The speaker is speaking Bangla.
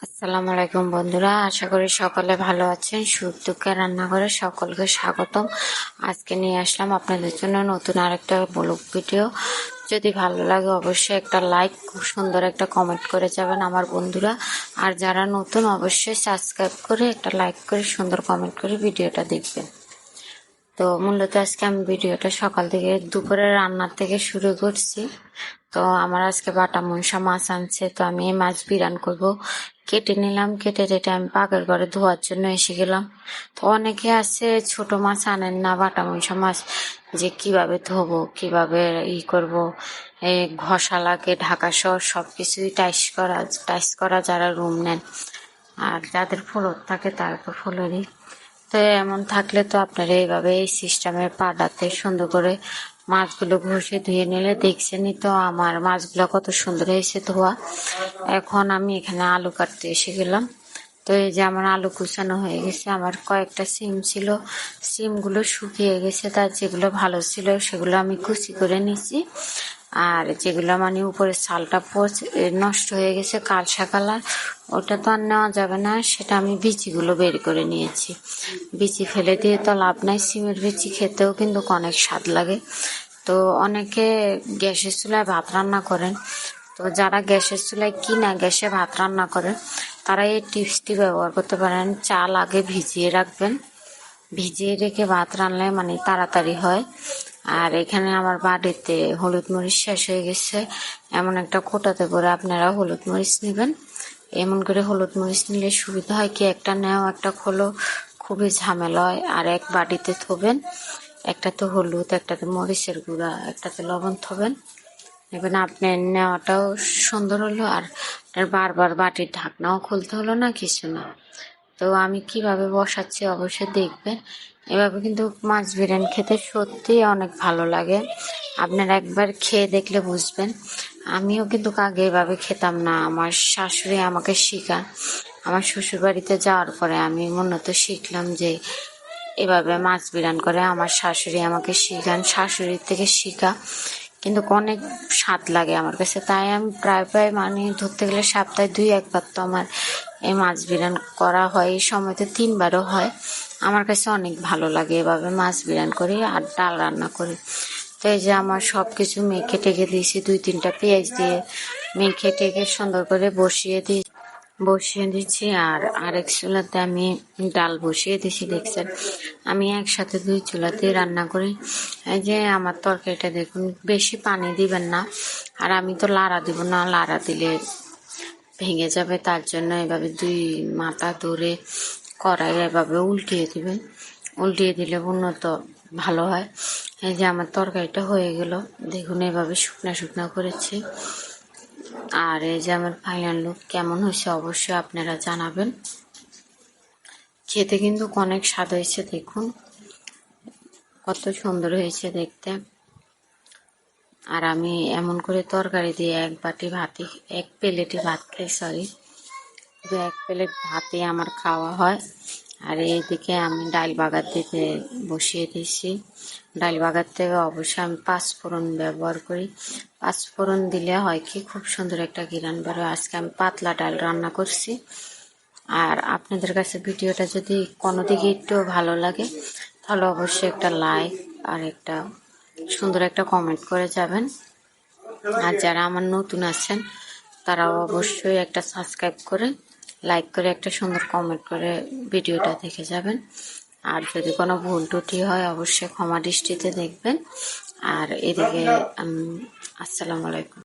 আসসালামু আলাইকুম বন্ধুরা, আশা করি সকলে ভালো আছেন। সুখ দুঃখে রান্নাঘরে সকলকে স্বাগতম। আজকে নিয়ে আসলাম আপনাদের জন্য নতুন আরেকটা ব্লগ ভিডিও। যদি ভালো লাগে অবশ্যই একটা লাইক, খুব সুন্দর একটা কমেন্ট করে যাবেন আমার বন্ধুরা। আর যারা নতুন অবশ্যই সাবস্ক্রাইব করে একটা লাইক করে সুন্দর কমেন্ট করে ভিডিওটা দেখবেন। তো মূলত আজকে আমি ভিডিওটা সকাল থেকে দুপুরের রান্নার থেকে শুরু করছি। তো আমার আজকে বাটা মনসা মাছ আনছে, তো আমি এই মাছ বিরান করব। কেটে নিলাম, কেটে রেটে আমি পাকের ঘরে ধোয়ার জন্য এসে গেলাম। তো অনেকে আছে ছোট মাছ আনেন না, বাটা মনসা মাছ যে কিভাবে ধোবো, কিভাবে করব, ঘষা লাগে, ঢাকা সহ সবকিছুই টাইস করা যারা রুম নেন। আর যাদের ফ্লোর থাকে তারা তো ফ্লোরই। তো এমন থাকলে তো আপনারা এইভাবে এই সিস্টেমে পাটাতে সুন্দর করে মাছগুলো ঘষে ধুয়ে নিলে, দেখছেনই তো আমার মাছগুলো কত সুন্দর হয়েছে ধোয়া। এখন আমি এখানে আলু কাটতে এসে গেলাম। তো এই যে আমার আলু কুচানো হয়ে গেছে। আমার কয়েকটা সিম ছিল, সিমগুলো শুকিয়ে গেছে, তার যেগুলো ভালো ছিল সেগুলো আমি কুচি করে নিছি। আর যেগুলো মানে উপরে ছালটা নষ্ট হয়ে গেছে, কালসা কালার, ওটা তো আর নেওয়া যাবে না, সেটা আমি বিচিগুলো বের করে নিয়েছি। বিচি ফেলে দিয়ে তো লাভ নাই, সিমের বিচি খেতেও কিন্তু অনেক স্বাদ লাগে। তো অনেকে গ্যাসের চুলায় ভাত রান্না করেন, তো যারা গ্যাসের চুলায় কিনা গ্যাসে ভাত রান্না করেন তারা এই টিপসটি ব্যবহার করতে পারেন। চাল আগে ভিজিয়ে রাখবেন, ভিজিয়ে রেখে ভাত রান্নলে মানে তাড়াতাড়ি হয়। আর এখানে আমার বাড়িতে হলুদ মরিচ শেষ হয়ে গেছে, এমন একটা কোটাতে করে আপনারা হলুদ মরিচ নেবেন। এমন করে হলুদ মরিচ নিলে সুবিধা হয় কি, একটা নেও একটা খোলো, খুবই ঝামেলা হয়। আর এক বাটিতে থবেন, একটাতে হলুদ, একটাতে মরিচের গুঁড়া, একটাতে লবণ থবেন। এবার আপনার নেওয়াটাও সুন্দর হলো, আর বারবার বাটির ঢাকনাও খুলতে হলো না, কিছু না। তো আমি কিভাবে বসাচ্ছি অবশ্যই দেখবেন। এভাবে কিন্তু মাছ বিরিয়ানি খেতে সত্যি অনেক ভালো লাগে, আপনারা একবার খেয়ে দেখলে বুঝবেন। আমিও কিন্তু আগে এভাবে খেতাম না, আমার শাশুড়ি আমাকে শেখান। আমার শ্বশুর বাড়িতে যাওয়ার পরে আমি মূলত শিখলাম যে এভাবে মাছ বিরান করে। আমার শাশুড়ি আমাকে শেখান, শাশুড়ির থেকে শেখা, কিন্তু অনেক স্বাদ লাগে আমার কাছে। তাই আমি প্রায় মানে ধরতে গেলে সপ্তাহে 2-1 বার তো আমার এই মাছ বিরান করা হয়। এই সময় তো 3বারও হয়। আমার কাছে অনেক ভালো লাগে এভাবে মাছ বিরান করি আর ডাল রান্না করি। তো এই যে আমার সব কিছু মেখে টেকে দিয়েছি, 2-3টা পেঁয়াজ দিয়ে মেখে টেকে সুন্দর করে বসিয়ে দিচ্ছি। আর আরেক চুলাতে আমি ডাল বসিয়ে দিছি। দেখছেন আমি একসাথে 2 চুলাতে রান্না করি। এই যে আমার তরকারিটা দেখুন, বেশি পানি দিবেন না। আর আমি তো লাড়া দিব না, লাড়া দিলে ভেঙে যাবে, তার জন্য এভাবে 2 মাথা ধরে কড়াই এভাবে উল্টিয়ে দিবেন। উল্টিয়ে দিলে উন্নত ভালো হয়। এই যে আমার তরকারিটা হয়ে গেল, দেখুন এভাবে শুকনা শুকনা করেছি। আর এই যে আমার ফাইনাল লুক কেমন হয়েছে অবশ্যই আপনারা জানাবেন। খেতে কিন্তু অনেক স্বাদ হয়েছে, দেখুন কত সুন্দর হয়েছে দেখতে। আর আমি এমন করে তরকারি দিয়ে এক প্লেটে ভাত খাই, যে 1 প্লেট ভাতে আমার খাওয়া হয়। আর এইদিকে আমি ডাল বাগার দিতে বসিয়ে দিয়েছি। ডাল বাগার থেকে অবশ্যই আমি 5 ফোড়ন ব্যবহার করি। 5 ফোড়ন দিলে হয় কি, খুব সুন্দর একটা ঘ্রাণ বের হয়। আজকে আমি পাতলা ডাল রান্না করছি। আর আপনাদের কাছে ভিডিওটা যদি কোনো দিকে একটু ভালো লাগে তাহলে অবশ্যই একটা লাইক আর একটা সুন্দর একটা কমেন্ট করে যাবেন। আর যারা আমার নতুন আছেন তারাও অবশ্যই একটা সাবস্ক্রাইব করে, লাইক করে, একটা সুন্দর কমেন্ট করে ভিডিওটা দেখে যাবেন। আর যদি কোনো ভুল ত্রুটি হয় অবশ্যই ক্ষমা দৃষ্টিতে দেখবেন। আর এদিকে আসসালামু আলাইকুম।